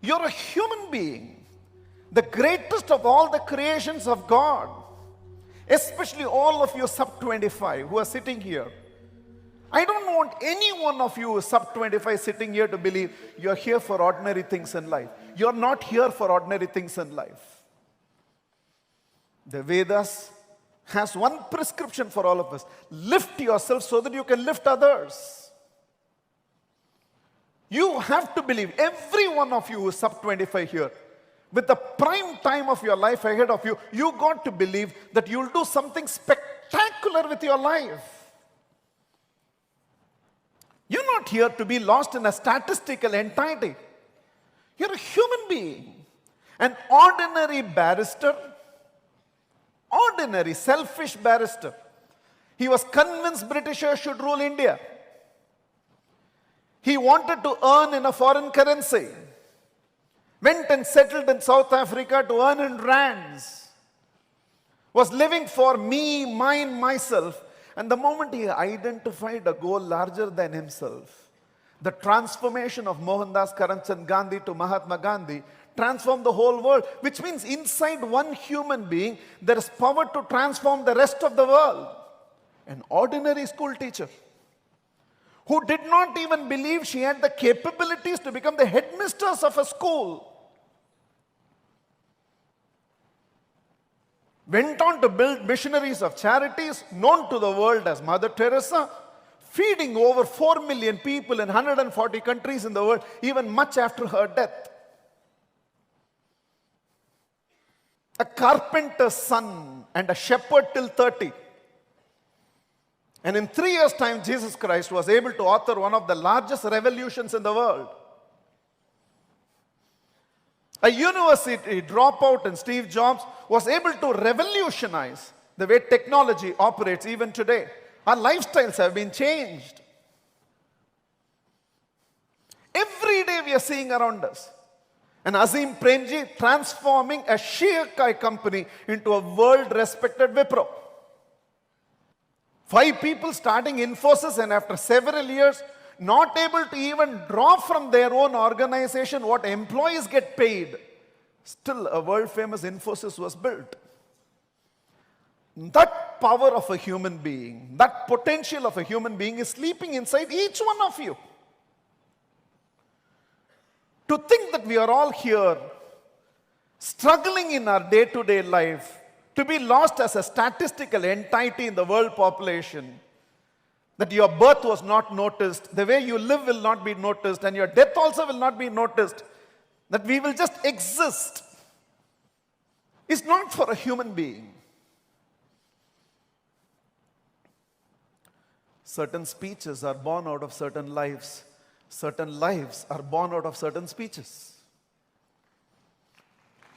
You're a human being, the greatest of all the creations of God. Especially all of you sub 25 who are sitting here. I don't want any one of you sub 25 sitting here to believe you're here for ordinary things in life. You're not here for ordinary things in life. The Vedas has one prescription for all of us. Lift yourself so that you can lift others. You have to believe, every one of you who is sub 25 here, with the prime time of your life ahead of you, you got to believe that you'll do something spectacular with your life. You're not here to be lost in a statistical entity. You're a human being. An ordinary barrister, ordinary selfish barrister. He was convinced Britishers should rule India. He wanted to earn in a foreign currency. Went and settled in South Africa to earn in rands. Was living for me, mine, myself. And the moment he identified a goal larger than himself, the transformation of Mohandas Karamchand Gandhi to Mahatma Gandhi transformed the whole world. Which means inside one human being, there is power to transform the rest of the world. An ordinary school teacher who did not even believe she had the capabilities to become the headmistress of a school, went on to build missionaries of charities, known to the world as Mother Teresa, feeding over 4 million people in 140 countries in the world, even much after her death. A carpenter's son and a shepherd till 30. And in 3 years' time, Jesus Christ was able to author one of the largest revolutions in the world. A university dropout in Steve Jobs was able to revolutionize the way technology operates even today. Our lifestyles have been changed. Every day we are seeing around us. And Azim Premji transforming a Shiakai company into a world-respected Wipro. 5 people starting Infosys, and after several years, not able to even draw from their own organization what employees get paid. Still, a world-famous Infosys was built. That power of a human being, that potential of a human being is sleeping inside each one of you. To think that we are all here, struggling in our day-to-day life, to be lost as a statistical entity in the world population, that your birth was not noticed, the way you live will not be noticed, and your death also will not be noticed, that we will just exist, is not for a human being. Certain speeches are born out of certain lives. Certain lives are born out of certain speeches.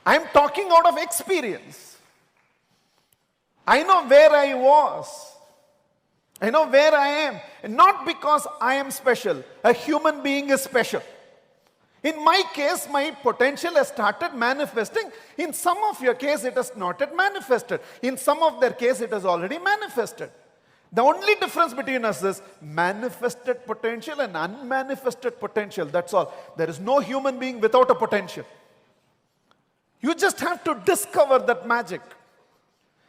I am talking out of experience. I know where I was. I know where I am. And not because I am special. A human being is special. In my case, my potential has started manifesting. In some of your case, it has not yet manifested. In some of their case, it has already manifested. The only difference between us is manifested potential and unmanifested potential. That's all. There is no human being without a potential. You just have to discover that magic.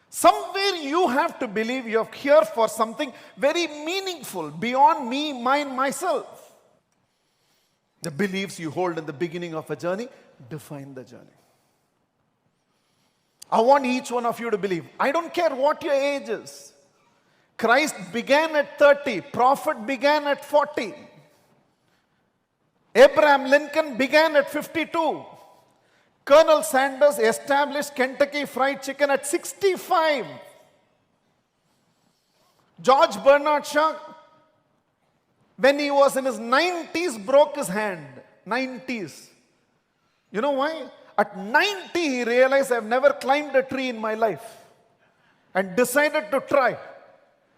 Somewhere you have to believe you're here for something very meaningful, beyond me, mine, myself. The beliefs you hold in the beginning of a journey define the journey. I want each one of you to believe. I don't care what your age is. Christ began at 30. Prophet began at 40. Abraham Lincoln began at 52. Colonel Sanders established Kentucky Fried Chicken at 65. George Bernard Shaw, when he was in his 90s, broke his hand. 90s. You know why? At 90, he realized, I've never climbed a tree in my life. And decided to try.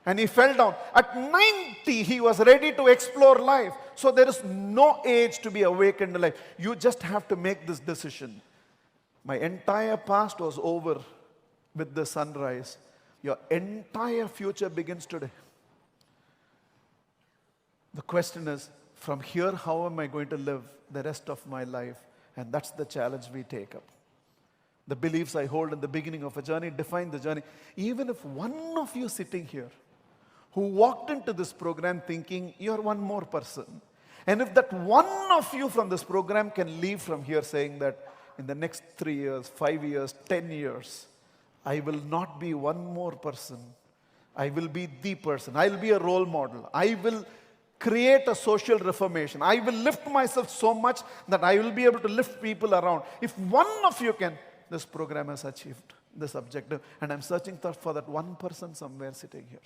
And he fell down. At 90, he was ready to explore life. So there is no age to be awakened in life. You just have to make this decision. My entire past was over with the sunrise. Your entire future begins today. The question is, from here, how am I going to live the rest of my life? And that's the challenge we take up. The beliefs I hold in the beginning of a journey define the journey. Even if one of you sitting here who walked into this program thinking you're one more person, and if that one of you from this program can leave from here saying that in the next 3 years, 5 years, 10 years, I will not be one more person. I will be the person. I will be a role model. I will create a social reformation. I will lift myself so much that I will be able to lift people around. If one of you can, this program has achieved this objective. And I'm searching for that one person somewhere sitting here.